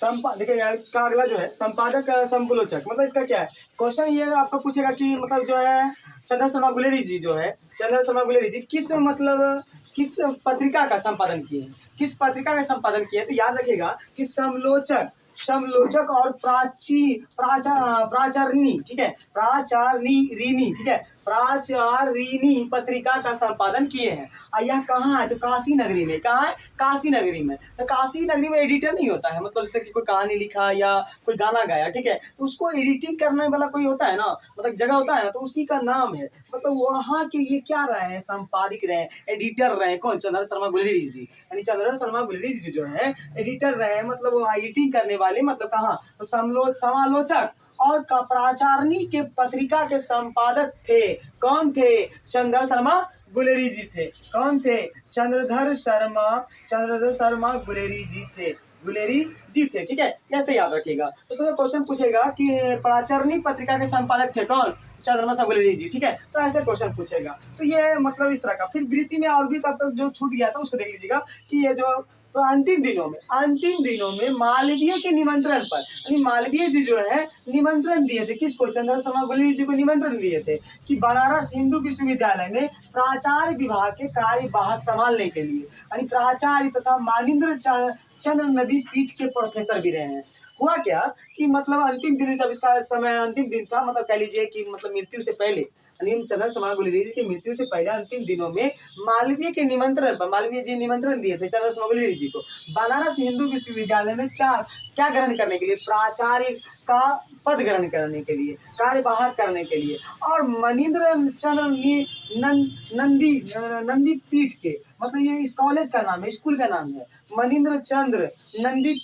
देखिए इसका अगला जो है संपादक संपुलोचक, मतलब इसका क्या है क्वेश्चन, ये आपको पूछेगा कि मतलब जो है चंद्र शर्मा गुलेरी जी जो है, चंद्र शर्मा गुलेरी जी किस पत्रिका का संपादन किए हैं, किस पत्रिका का संपादन किए हैं। तो याद रखिएगा कि समलोचक और प्राचारिणी, ठीक है, प्राचारिणी, ठीक है, प्राचारिणी पत्रिका का संपादन किए हैं। और यह कहाँ है, तो काशी नगरी में। कहाँ है, काशी नगरी में। तो काशी नगरी में एडिटर नहीं होता है, मतलब जैसे कि कोई कहानी लिखा या कोई गाना गाया, ठीक है, तो उसको एडिटिंग करने वाला कोई होता है ना, मतलब जगह होता है ना, तो उसी का नाम है, मतलब वहाँ के ये क्या रहे हैं, संपादक रहे, एडिटर रहे, कौन, चंद्र शर्मा गुलेरी जी। यानी चंद्र शर्मा गुलेरी जी जो है एडिटर रहे, मतलब वो एडिटिंग करने वाले, मतलब कहाँ, तो समालोचक और प्राचारिणी के पत्रिका के संपादक थे। कौन थे, चंद्र शर्मा गुलेरी जी थे। कौन थे, चंद्रधर शर्मा गुलेरी जी थे, गुलेरी जी थे, ठीक है, ऐसे याद रखिएगा। तो उसमें क्वेश्चन पूछेगा कि प्राचारिणी पत्रिका के संपादक थे कौन, चंद्रमा शर्मा गुलेरी जी, ठीक है, तो ऐसे क्वेश्चन पूछेगा। तो ये मतलब इस तरह का। फिर वृत्ति में और भी तब तक जो छूट गया था उसको देख लीजिएगा कि ये जो तो अंतिम दिनों में मालवीय के निमंत्रण पर, यानी मालवीय जी जो है निमंत्रण दिए थे, किसको, चंद्र शर्मा गुलेरी जी को निमंत्रण दिए थे कि बनारस हिंदू विश्वविद्यालय में प्राचार्य विभाग के कार्यवाहक संभालने के लिए, यानी प्राचार्य तथा मानिंद्र चंद्र नदी पीठ के प्रोफेसर भी रहे हैं। हुआ क्या कि मतलब अंतिम दिन, जब इसका समय अंतिम दिन था, मतलब कह लीजिए कि मतलब मृत्यु से पहले, चंद्र शर्मा गुलेरी जी की मृत्यु से पहले अंतिम दिनों में मालवीय के निमंत्रण पर, मालवीय जी निमंत्रण दिए थे चंद्र शर्मा गुलेरी जी को बनारस हिंदू विश्वविद्यालय में क्या क्या ग्रहण करने के लिए, प्राचार्य का पद ग्रहण करने के लिए, कार्यवाहक करने के लिए। और मनीन्द्र चंद्र नंदी पीठ के, मतलब ये कॉलेज का नाम है, स्कूल का नाम है, मनीन्द्र चंद्र नंदी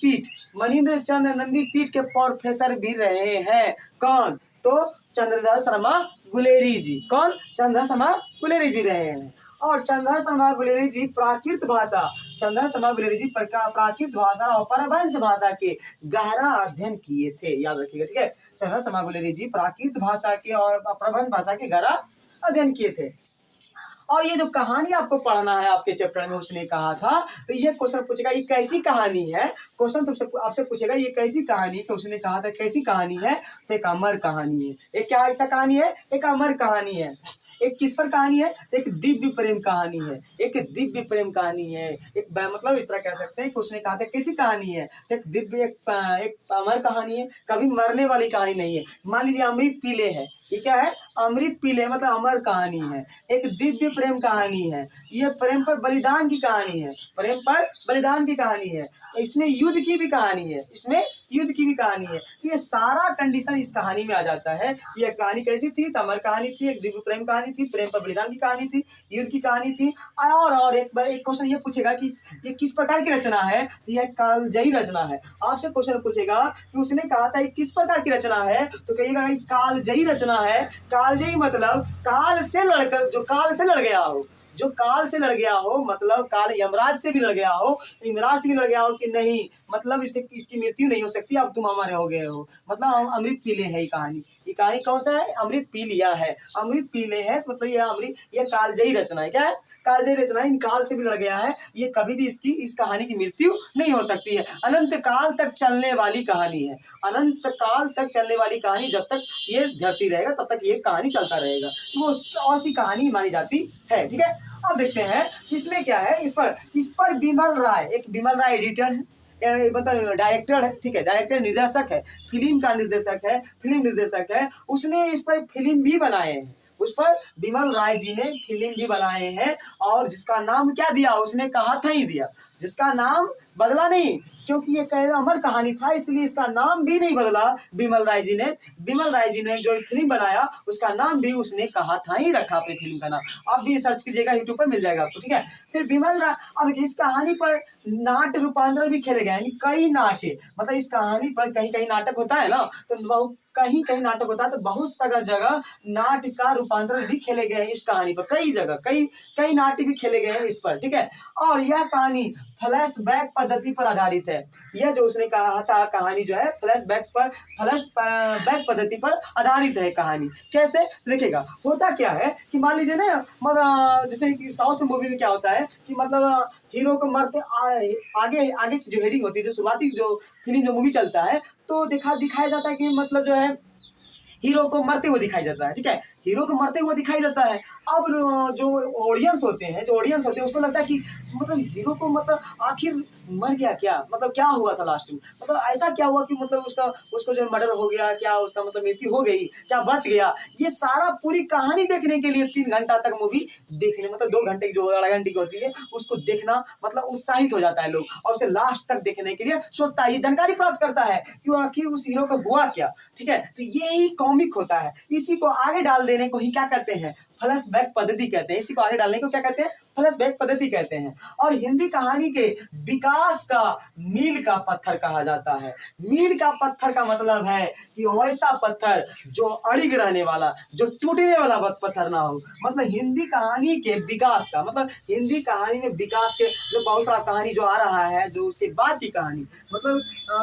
पीठ के प्रोफेसर भी रहे हैं। कौन, तो चंद्रधर शर्मा गुलेरी जी। कौन, चंद्रधर शर्मा गुलेरी जी रहे हैं। और चंद्रधर शर्मा गुलेरी जी प्राकृत भाषा और परभंश भाषा के गहरा अध्ययन किए थे, याद रखिएगा, ठीक है। चंद्रधर शर्मा गुलेरी जी प्राकृत भाषा के और परभंश भाषा के गहरा अध्ययन किए थे। और ये जो कहानी आपको पढ़ना है आपके चैप्टर में, उसने कहा था, तो ये क्वेश्चन पूछेगा ये कैसी कहानी है, क्वेश्चन तुमसे आपसे पूछेगा ये कैसी कहानी है, उसने कहा था कैसी कहानी है, तो एक अमर कहानी है। एक क्या ऐसा कहानी है, एक अमर कहानी है। एक किस पर कहानी है, एक दिव्य प्रेम कहानी है, एक दिव्य प्रेम कहानी है। एक मतलब इस तरह कह सकते हैं कि उसने कहा था कैसी कहानी है, एक दिव्य एक अमर कहानी है, कभी मरने वाली कहानी नहीं है। मान लीजिए अमृत पीले है, ये क्या है, अमृत पीले मतलब अमर कहानी है। एक दिव्य प्रेम कहानी है, ये प्रेम पर बलिदान की कहानी है, प्रेम पर बलिदान की कहानी है। इसमें युद्ध की भी कहानी है, इसमें युद्ध की भी कहानी है। ये सारा कंडीशन इस कहानी में आ जाता है। ये कहानी कैसी थी, अमर कहानी थी, एक दिव्य प्रेम कहानी थी, प्रेम पर बलिदान की कहानी थी, युद्ध की कहानी थी। और एक क्वेश्चन ये पूछेगा कि ये किस प्रकार की रचना है, तो यह कालजयी रचना है। आपसे क्वेश्चन पूछेगा कि उसने कहा था किस प्रकार की रचना है, तो कहिएगा कालजयी रचना है। कालजयी मतलब काल से लड़कर, जो काल से लड़ गया हो, जो काल से लड़ गया हो, मतलब काल यमराज से भी लड़ गया हो, यमराज से भी लड़ गया हो कि नहीं, मतलब इसकी मृत्यु नहीं हो सकती, अब तुम हमारे हो गए हो, मतलब अमृत पीले है ये कहानी। ये कहानी कौन सा है, अमृत पी लिया है, अमृत पीले है, मतलब ये अमृत, ये कालजयी रचना है। क्या है, कालजयी रचना है, इन काल से भी लड़ गया है, ये कभी भी इस कहानी की मृत्यु नहीं हो सकती है। अनंत काल तक चलने वाली कहानी है, अनंत काल तक चलने वाली कहानी, जब तक ये धरती रहेगा तब तक ये कहानी चलता रहेगा, वो ऐसी कहानी मानी जाती है, ठीक है। अब देखते हैं इसमें क्या है, इस पर विमल राय, एक विमल राय एडिटर है, मतलब डायरेक्टर है, ठीक है, डायरेक्टर निर्देशक है, फिल्म का निर्देशक है, फिल्म निर्देशक है, उसने इस पर फिल्म भी बनाए हैं, उस पर विमल राय जी ने फिल्म भी बनाए हैं। और जिसका नाम क्या दिया, उसने कहा था ही दिया, जिसका नाम बदला नहीं, क्योंकि ये अमर कहानी था इसलिए इसका नाम भी नहीं बदला। विमल राय जी ने जो फिल्म बनाया उसका नाम भी उसने कहा था ही रखा अपनी फिल्म का नाम। आप भी सर्च कीजिएगा, यूट्यूब पर मिल जाएगा आपको, ठीक है। फिर विमल राय, अब इस कहानी पर नाट्य रूपांतरण भी खेले गए, यानी कई नाट्य, मतलब इस कहानी पर कहीं कहीं नाटक होता है ना, तो कहीं कहीं नाटक होता है, तो बहुत सारा जगह नाट्य का रूपांतरण भी खेले गए हैं इस कहानी पर, कई जगह कई नाट्य भी खेले गए हैं इस पर, ठीक है। और यह कहानी फ्लैशबैक पद्धति पर आधारित है। यह जो उसने कहा था कहानी जो है फ्लैशबैक पद्धति पर आधारित है कहानी। कैसे देखिएगा, होता क्या है कि मान लीजिए ना, मतलब जैसे कि साउथ मूवी में क्या होता है कि मतलब हीरो को मरते आगे आगे की जो हेडिंग होती है, जो शुरुआती जो फिल्म जो मूवी चलता है, तो दिखाया जाता है कि मतलब जो है हीरो को मरते हुए दिखाई देता है। ठीक है, हीरो को मरते हुए दिखाई देता है। अब जो ऑडियंस होते हैं उसको लगता है कि मतलब हीरो को मतलब आखिर मर गया क्या, मतलब क्या हुआ था लास्ट में, मतलब ऐसा क्या हुआ कि मतलब उसको जो मर्डर हो गया, क्या उसका मतलब मृत्यु हो गई, क्या बच गया। ये सारा पूरी कहानी देखने के लिए 3 घंटा तक मूवी देखने, मतलब 2 घंटे की जो 2.5 घंटे की होती है उसको देखना मतलब उत्साहित हो जाता है लोग, और उसे लास्ट तक देखने के लिए सोचता है, ये जानकारी प्राप्त करता है कि आखिर उस हीरो को हुआ क्या। ठीक है, तो यही कॉमिक होता है। इसी को आगे डाल देने को ही क्या कहते हैं, फ्लैशबैक पद्धति कहते हैं। इसी को आगे डालने को क्या कहते हैं, फ्लैशबैक पद्धति कहते हैं। और हिंदी कहानी के विकास का मील का पत्थर कहा जाता है। मील का पत्थर का मतलब है कि वैसा पत्थर जो अड़िग रहने वाला, जो टूटने वाला पत्थर ना हो। मतलब हिंदी कहानी के विकास का मतलब, हिंदी कहानी में विकास के जो बहुत सारा कहानी जो आ रहा है, जो उसके बाद की कहानी, मतलब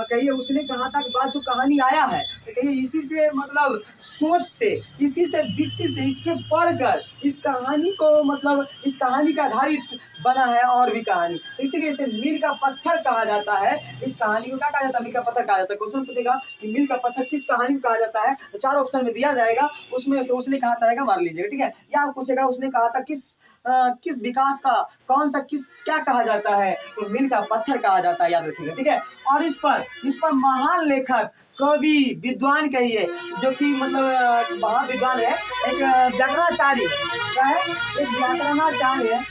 कहिए उसने कहा था कि बाद जो कहानी आया है, तो कहिए इसी से मतलब सोच से, इसी से विकसित से, इसके पढ़कर इस कहानी को मतलब इस कहानी का आधारित बना है और भी कहानी, तो इसीलिए इसे मील का पत्थर कहा जाता है। इस कहानी को क्या कहा जाता है, मील का पत्थर कहा जाता है। क्वेश्चन पूछेगा कि मील का पत्थर किस कहानी को कहा जाता है, तो 4 ऑप्शन में दिया जाएगा, उसमें से उसने कहा रहेगा, मार लीजिएगा। ठीक है, या पूछेगा उसने कहा था किस विकास का कौन सा किस क्या कहा जाता है, तो मील का पत्थर कहा जाता है, याद रखिएगा। ठीक है, और इस पर महान लेखक, कवि, विद्वान कहिए, जो कि मतलब महान विद्वान है, एक व्याकरणाचार्य क्या है, एक व्याकरणाचार्य है,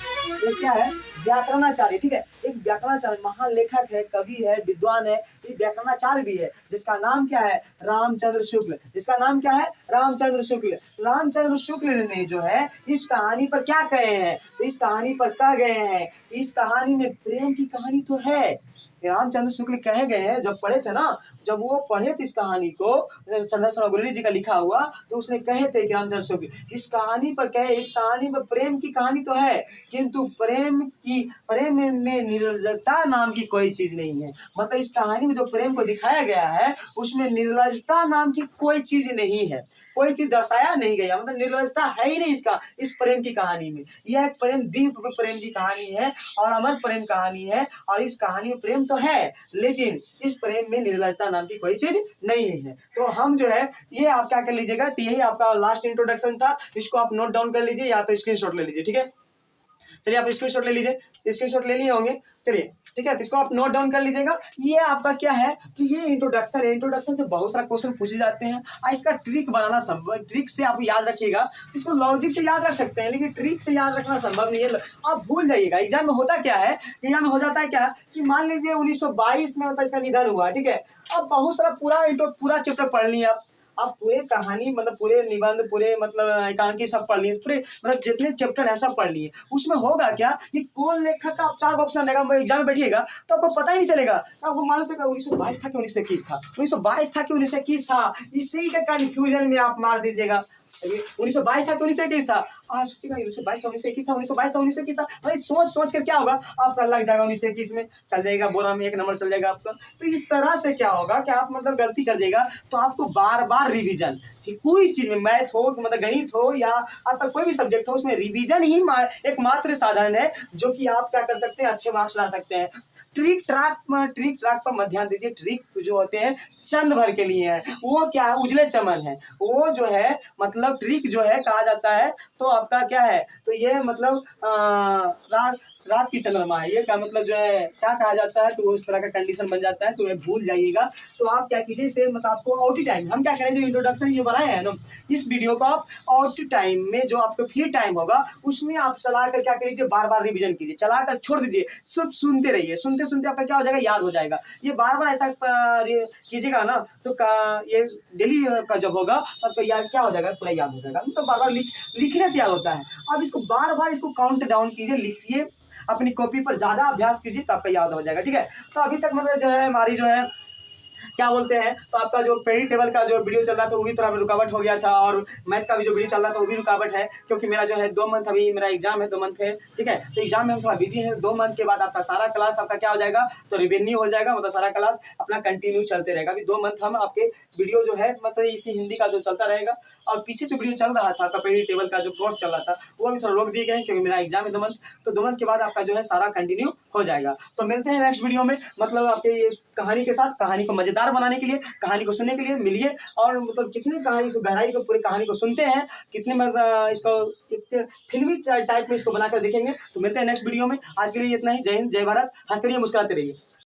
ये क्या है, व्याकरणाचार्य। ठीक है, एक व्याकरणाचार्य महान लेखक है, कवि है, विद्वान है, ये व्याकरणाचार्य भी है, जिसका नाम क्या है, रामचंद्र शुक्ल। जिसका नाम क्या है, रामचंद्र शुक्ल। रामचंद्र शुक्ल ने जो है इस कहानी पर क्या कहे हैं, तो इस कहानी पर कह गए हैं, इस कहानी में प्रेम की कहानी तो है। रामचंद्र शुक्ल कहे गए हैं, जब पढ़े थे ना, जब वो पढ़े थे इस कहानी को, चंद्रशेखर गुलेरी जी का लिखा हुआ, तो उसने कहे थे कि रामचंद्र शुक्ल इस कहानी पर कहे, इस कहानी में प्रेम की कहानी तो है, किंतु प्रेम में निर्लजता नाम की कोई चीज नहीं है। मतलब इस कहानी में जो प्रेम को दिखाया गया है उसमें निर्लजता नाम की कोई चीज नहीं है, कोई चीज दर्शाया नहीं गया, मतलब निर्लजता है ही नहीं इस प्रेम की कहानी में। यह एक प्रेम दिव्य प्रेम की कहानी है और अमर प्रेम कहानी है, और इस कहानी में प्रेम तो है, लेकिन इस प्रेम में निर्लजता नाम की कोई चीज नहीं है। तो हम जो है ये आप क्या कर लीजिएगा, तो यही आपका लास्ट इंट्रोडक्शन था, इसको आप नोट डाउन कर लीजिए या तो स्क्रीनशॉट ले लीजिए। ठीक है, चलिए आप स्क्रीनशॉट ले लीजिए, स्क्रीनशॉट ले लिए होंगे। चलिए ठीक है, तो इसको आप नोट डाउन कर लीजिएगा। ये आपका क्या है, तो ये इंट्रोडक्शन है, इंट्रोडक्शन से बहुत सारा क्वेश्चन पूछे जाते हैं, और इसका ट्रिक बनाना संभव, ट्रिक से आप याद रखिएगा। इसको लॉजिक से याद रख सकते हैं, लेकिन ट्रिक से याद रखना संभव नहीं है, आप भूल जाइएगा। एग्जाम में होता क्या है, एग्जाम में हो जाता है क्या कि मान लीजिए 1922 में मतलब इसका निधन हुआ। ठीक है, अब बहुत सारा पूरा चैप्टर पढ़ लिया आप पूरे कहानी मतलब पूरे निबंध पूरे मतलब एकांकी सब पढ़ लिए, पूरे मतलब जितने चैप्टर है सब पढ़ लिए। उसमें होगा क्या कि कौन लेखक का आप 4 ऑप्शन रहेगा, एग्जाम में बैठिएगा तो आपको पता ही नहीं चलेगा। आपको मालूम चलेगा 1922 था कि 1921 था, 1922 था कि 1921 था, इसी के कंफ्यूजन में आप मार दीजिएगा। 1922 था कि 1921 था, आज सोचिएगा 1922 था 1921 था, 1922 था 1921 था, भाई सोच कर क्या होगा, आपका लग जाएगा 1921 में, चल जाएगा बोरा में 1 नंबर चल जाएगा आपका। तो इस तरह से क्या होगा कि आप मतलब गलती कर जाएगा, तो आपको बार बार रिवीजन, कोई चीज में मैथ हो मतलब गणित हो या आपका कोई भी सब्जेक्ट हो, उसमें रिवीजन ही एकमात्र साधन है जो कि आप क्या कर सकते हैं, अच्छे मार्क्स ला सकते हैं। ट्रिक ट्रैक पर मत ध्यान दीजिए। ट्रिक जो होते हैं चंद भर के लिए है, वो क्या है, उजले चमन है, वो जो है मतलब ट्रिक जो है कहा जाता है, तो आपका क्या है, तो ये मतलब रात की चंद्रमा है, ये का मतलब जो है क्या कहा जाता है, तो उस तरह का कंडीशन बन जाता है, तो ये भूल जाइएगा। तो आप क्या कीजिए, इसे मतलब आपको आउट टाइम हम क्या करें, जो इंट्रोडक्शन जो बनाए हैं ना, इस वीडियो को आप आउट टाइम में जो आपको फ्री टाइम होगा उसमें आप चला कर क्या कीजिए, बार बार रिवीजन कीजिए, चला कर छोड़ दीजिए, सिर्फ सुनते रहिए, सुनते सुनते आपका क्या हो जाएगा, याद हो जाएगा। ये बार बार ऐसा कीजिएगा ना, तो ये डेली का जब होगा तब तो याद क्या हो जाएगा, पूरा याद हो जाएगा। तो बार बार लिखने से याद होता है। अब इसको बार बार इसको काउंट डाउन कीजिए, लिखिए, अपनी कॉपी पर ज्यादा अभ्यास कीजिए, तो आपका याद हो जाएगा। ठीक है, तो अभी तक मतलब जो है हमारी जो है क्या बोलते हैं, तो आपका जो पेरी टेबल का जो वीडियो चल रहा था वो भी थोड़ा रुकावट हो गया था, और मैथ का भी जो वीडियो चल रहा था वो भी रुकावट है, क्योंकि मेरा जो है 2 मंथ अभी मेरा एग्जाम है, 2 मंथ है, ठीक है। तो एग्जाम में हम थोड़ा बिजी है। 2 मंथ के बाद आपका सारा क्लास आपका क्या हो जाएगा, तो रिवेन्यू हो जाएगा, मतलब सारा क्लास अपना कंटिन्यू चलते रहेगा। अभी 2 मंथ हम आपके वीडियो जो है मतलब इसी हिंदी का जो चलता रहेगा, और पीछे जो वीडियो चल रहा था आपका पेरी टेबल का जो कोर्स चल रहा था वो अभी थोड़ा रोक दिए गए हैं, क्योंकि मेरा एग्जाम है 2 मंथ। तो 2 मंथ के बाद आपका जो है सारा कंटिन्यू हो जाएगा। तो मिलते हैं नेक्स्ट वीडियो में, मतलब आपके ये कहानी के साथ। कहानी को मजेदार बनाने के लिए, कहानी को सुनने के लिए मिलिए, और मतलब कितने कहानी गहराई को पूरी कहानी को सुनते हैं, कितने मतलब इसको एक फिल्मी टाइप में इसको बनाकर देखेंगे। तो मिलते हैं नेक्स्ट वीडियो में। आज के लिए इतना ही। जय हिंद, जय भारत। हंसते रहिए, मुस्कुराते रहिए।